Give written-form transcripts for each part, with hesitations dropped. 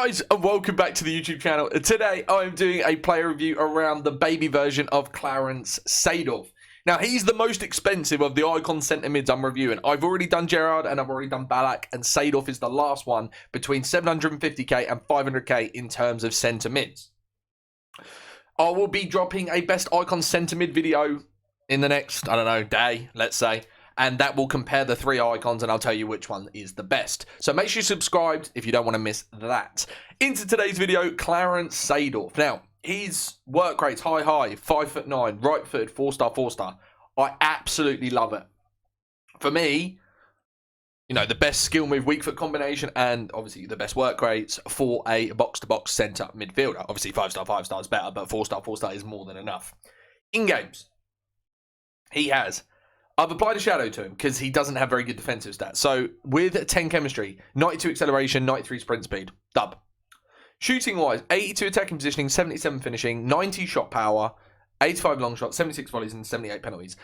guys, and welcome back to the YouTube channel. Today I'm doing a player review around the baby version of Clarence Seedorf. Now, he's the most expensive of the icon centre mids I'm reviewing. I've already done Gerrard and I've already done Ballack, and Seedorf is the last one between 750k and 500k in terms of centre mids. I will be dropping a best icon centre mid video in the next, I don't know, day, let's say. And that will compare the three icons, and I'll tell you which one is the best. So make sure you're subscribed if you don't want to miss that. Into today's video, Clarence Seedorf. Now, his work rate's high, 5'9", right footed, 4-star, 4-star. I absolutely love it. For me, you know, the best skill move, weak foot combination, and obviously the best work rates for a box-to-box centre midfielder. Obviously, 5-star, 5-star is better, but 4-star, 4-star is more than enough. In games, I've applied a shadow to him because he doesn't have very good defensive stats. So with 10 chemistry, 92 acceleration, 93 sprint speed. Dub. Shooting wise, 82 attacking positioning, 77 finishing, 90 shot power, 85 long shots, 76 volleys, and 78 penalties.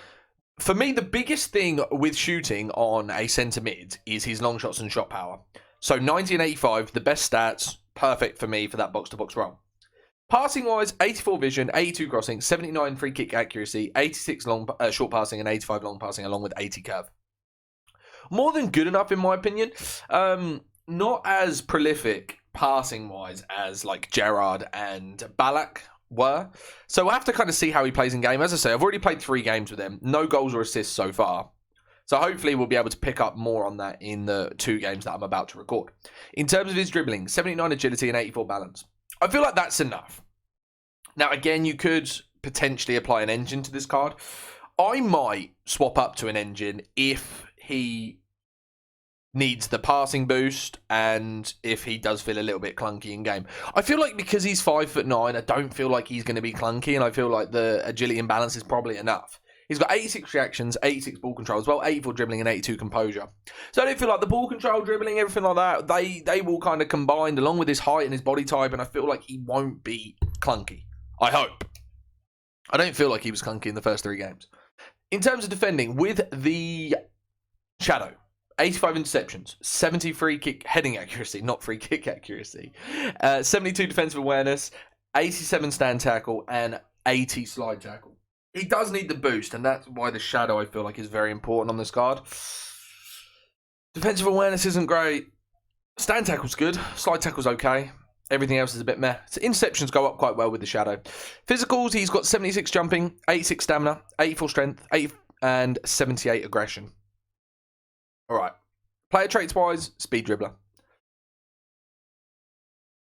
For me, the biggest thing with shooting on a centre mid is his long shots and shot power. So 90 and 85, the best stats, perfect for me for that box-to-box role. Passing wise, 84 vision, 82 crossing, 79 free kick accuracy, 86 long short passing, and 85 long passing, along with 80 curve. More than good enough, in my opinion. Not as prolific passing wise as like Gerrard and Ballack were. So we'll have to kind of see how he plays in game. As I say, I've already played 3 games with him. No goals or assists so far. So hopefully we'll be able to pick up more on that in the 2 games that I'm about to record. In terms of his dribbling, 79 agility and 84 balance. I feel like that's enough. Now, again, you could potentially apply an engine to this card. I might swap up to an engine if he needs the passing boost and if he does feel a little bit clunky in game. I feel like because he's 5'9", I don't feel like he's going to be clunky, and I feel like the agility and balance is probably enough. He's got 86 reactions, 86 ball control as well, 84 dribbling and 82 composure. So I don't feel like the ball control, dribbling, everything like that, they will kind of combine along with his height and his body type, and I feel like he won't be clunky. I hope. I don't feel like he was clunky in the first 3 games. In terms of defending, with the Shadow, 85 interceptions, 70 free kick heading accuracy, not free kick accuracy, 72 defensive awareness, 87 stand tackle, and 80 slide tackle. He does need the boost, and that's why the Shadow, I feel like, is very important on this card. Defensive awareness isn't great. Stand tackle's good. Slide tackle's okay. Everything else is a bit meh. So interceptions go up quite well with the Shadow. Physicals, he's got 76 jumping, 86 stamina, 84 strength, and 78 aggression. All right. Player traits-wise, speed dribbler.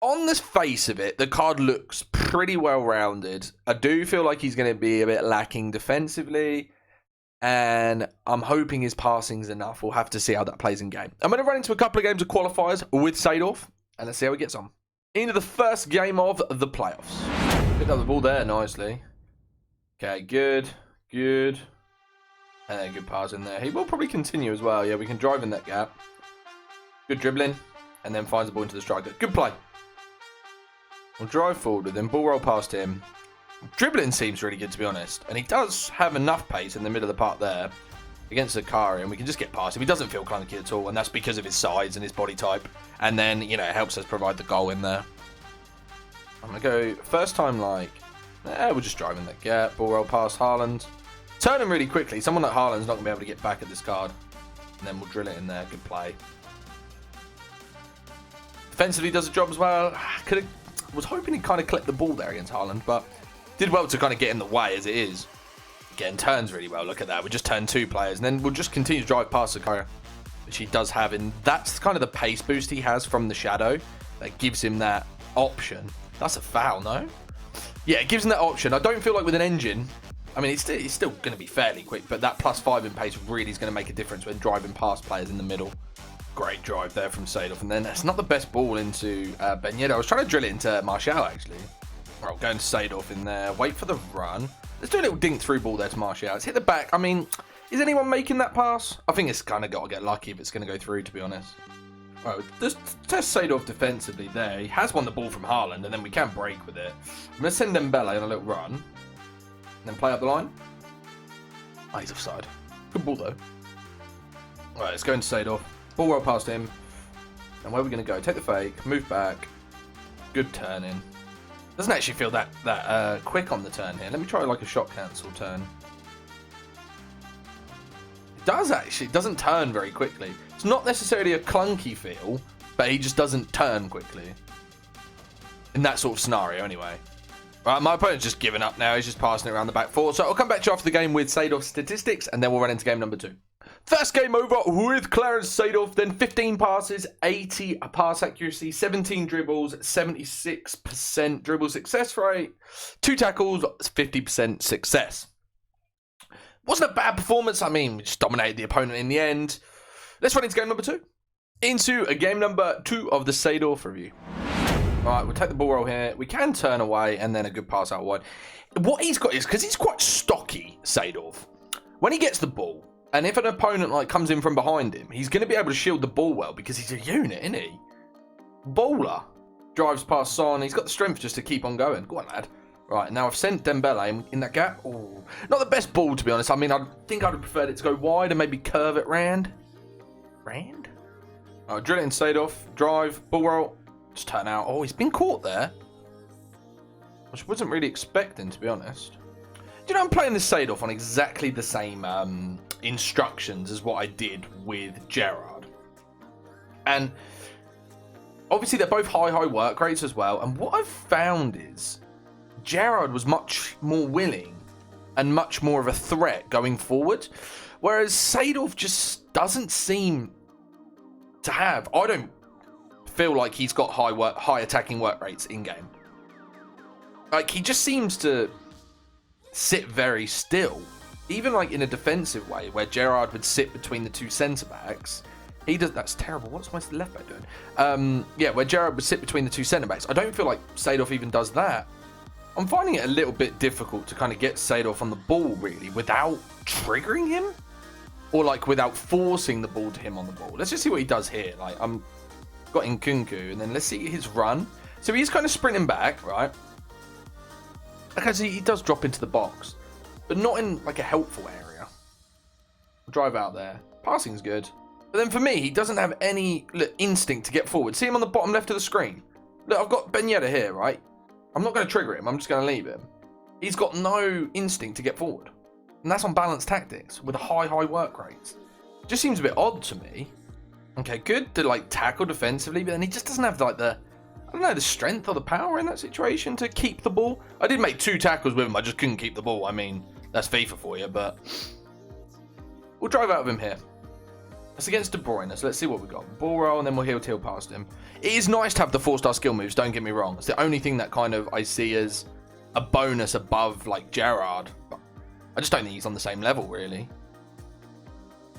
On the face of it, the card looks pretty well-rounded. I do feel like he's going to be a bit lacking defensively, and I'm hoping his passing's enough. We'll have to see how that plays in game. I'm going to run into a couple of games of qualifiers with Seedorf, and let's see how he gets on. Into the first game of the playoffs. Picked up the ball there nicely. Okay, good. And then good pass in there. He will probably continue as well. Yeah, we can drive in that gap. Good dribbling, and then finds the ball into the striker. Good play. We'll drive forward with him, ball roll past him. Dribbling seems really good, to be honest. And he does have enough pace in the middle of the park there against Zakari, and we can just get past him. He doesn't feel clunky at all, and that's because of his size and his body type. And then, you know, it helps us provide the goal in there. I'm going to go first time like, we'll just drive in that gap, ball roll past Haaland. Turn him really quickly. Someone like Haaland's not going to be able to get back at this card. And then we'll drill it in there. Good play. Defensively does the job as well. Was hoping he kind of clipped the ball there against Haaland, but did well to kind of get in the way as it is. Again, turns really well. Look at that. We just turned 2 players, and then we'll just continue to drive past Sakara, which he does have. And that's kind of the pace boost he has from the Shadow that gives him that option. That's a foul, no? Yeah, it gives him that option. I don't feel like with an engine, I mean, it's still going to be fairly quick, but that +5 in pace really is going to make a difference when driving past players in the middle. Great drive there from Seedorf, and then that's not the best ball into Ben Yedder. I was trying to drill it into Martial, actually. All right, going to Seedorf in there. Wait for the run. Let's do a little dink through ball there to Martial. Let's hit the back. I mean, is anyone making that pass? I think it's kind of got to get lucky if it's going to go through, to be honest. All right, just test Seedorf defensively there. He has won the ball from Haaland, and then we can break with it. I'm going to send Dembele on a little run, and then play up the line. Oh, he's offside. Good ball, though. All right, let's go into Seedorf. Ball roll past him. And where are we going to go? Take the fake, move back, Good turn in. Doesn't actually feel that quick on the turn here. Let me try like a shot cancel turn. It does actually. It doesn't turn very quickly. It's not necessarily a clunky feel, but he just doesn't turn quickly. In that sort of scenario, anyway. Right, my opponent's just given up now. He's just passing it around the back four. So I'll come back to you after the game with SEEDORF's statistics, and then we'll run into game number 2. First game over with Clarence SEEDORF, then 15 passes, 80 pass accuracy, 17 dribbles, 76% dribble success rate, 2 tackles, 50% success. Wasn't a bad performance. I mean, we just dominated the opponent in the end. Let's run into game number 2. Into a game number 2 of the SEEDORF review. All right, we'll take the ball roll here. We can turn away and then a good pass out wide. What he's got is, because he's quite stocky, SEEDORF, when he gets the ball, and if an opponent like comes in from behind him, he's going to be able to shield the ball well because he's a unit, isn't he? Baller. Drives past Son. He's got the strength just to keep on going. Go on, lad. Right, now I've sent Dembele in that gap. Ooh. Not the best ball, to be honest. I mean, I think I'd have preferred it to go wide and maybe curve it round. Round? All right, drill it in SEEDORF. Drive. Ball roll. Just turn out. Oh, he's been caught there. Which I wasn't really expecting, to be honest. Do you know, I'm playing this SEEDORF on exactly the same instructions as what I did with Gerrard. And obviously they're both high work rates as well. And what I've found is Gerrard was much more willing and much more of a threat going forward. Whereas SEEDORF just doesn't seem to have. I don't feel like he's got high attacking work rates in game. Like, he just seems to sit very still, even like in a defensive way where Gerrard would sit between the 2 centre backs. He does. That's terrible. What's my left back doing? Yeah, where Gerrard would sit between the 2 centre backs. I don't feel like SEEDORF even does that. I'm finding it a little bit difficult to kind of get SEEDORF on the ball really without triggering him, or like without forcing the ball to him on the ball. Let's just see what he does here. Like, I'm got Nkunku, and then let's see his run. So he's kind of sprinting back, right? Okay, so he does drop into the box, but not in like a helpful area. Drive out there. Passing's good. But then for me, he doesn't have any instinct to get forward. See him on the bottom left of the screen? Look, I've got Ben Yedder here, right? I'm not going to trigger him. I'm just going to leave him. He's got no instinct to get forward. And that's on balanced tactics with a high work rates. Just seems a bit odd to me. Okay, good to like tackle defensively, but then he just doesn't have like the, I don't know, the strength or the power in that situation to keep the ball. I did make 2 tackles with him. I just couldn't keep the ball. I mean, that's FIFA for you, but we'll drive out of him here. That's against De Bruyne, so let's see what we got. Ball roll, and then we'll heel past him. It is nice to have the 4-star skill moves, don't get me wrong. It's the only thing that kind of I see as a bonus above like Gerrard. But I just don't think he's on the same level, really.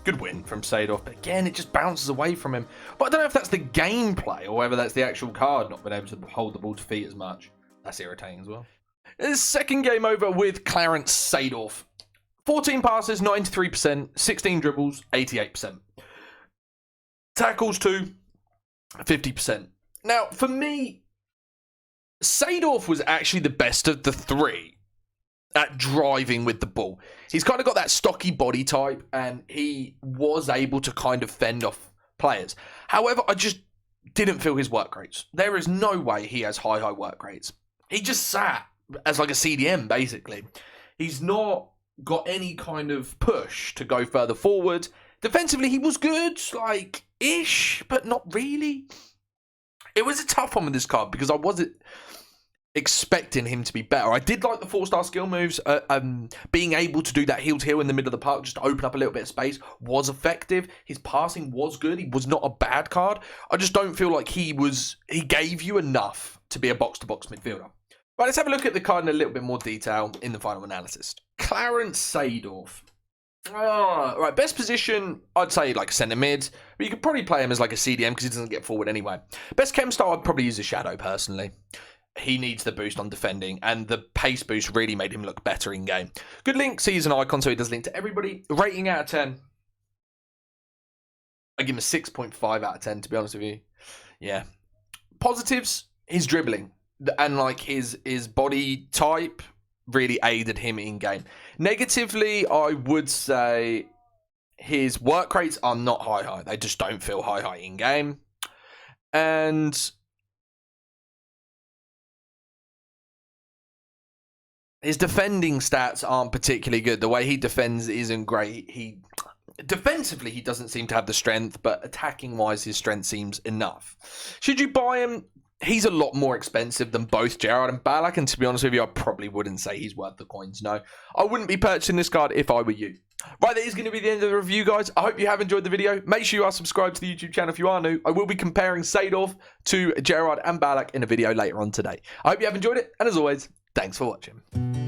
Good win from SEEDORF, but again, it just bounces away from him. But I don't know if that's the gameplay or whether that's the actual card not being able to hold the ball to feet as much. That's irritating as well. This second game over with Clarence SEEDORF. 14 passes, 93%, 16 dribbles, 88%. Tackles 2, 50%. Now, for me, SEEDORF was actually the best of the 3 at driving with the ball. He's kind of got that stocky body type, and he was able to kind of fend off players. However, I just didn't feel his work rates. There is no way he has high work rates. He just sat as like a CDM, basically. He's not got any kind of push to go further forward. Defensively, he was good, like, ish, but not really. It was a tough one with this card because I wasn't expecting him to be better. I did like the 4-star skill moves. Being able to do that heel to heel in the middle of the park just to open up a little bit of space was effective. His passing was good. He was not a bad card. I just don't feel like he gave you enough to be a box-to-box midfielder. Right, let's have a look at the card in a little bit more detail in the final analysis. Clarence SEEDORF. Right, best position, I'd say like centre mid, but you could probably play him as like a CDM because he doesn't get forward anyway. Best chem style, I'd probably use a shadow personally. He needs the boost on defending, and the pace boost really made him look better in game. Good link, so he's an icon, so he does link to everybody. Rating out of 10, I give him a 6.5 out of 10, to be honest with you. Yeah. Positives, his dribbling, and like his body type really aided him in game. Negatively, I would say his work rates are not high. They just don't feel high in game. And His defending stats aren't particularly good. The way he defends isn't great. Defensively, he doesn't seem to have the strength, but attacking-wise, his strength seems enough. Should you buy him? He's a lot more expensive than both Gerrard and Ballack, and to be honest with you, I probably wouldn't say he's worth the coins, no. I wouldn't be purchasing this card if I were you. Right, that is going to be the end of the review, guys. I hope you have enjoyed the video. Make sure you are subscribed to the YouTube channel if you are new. I will be comparing SEEDORF to Gerrard and Ballack in a video later on today. I hope you have enjoyed it, and as always, thanks for watching.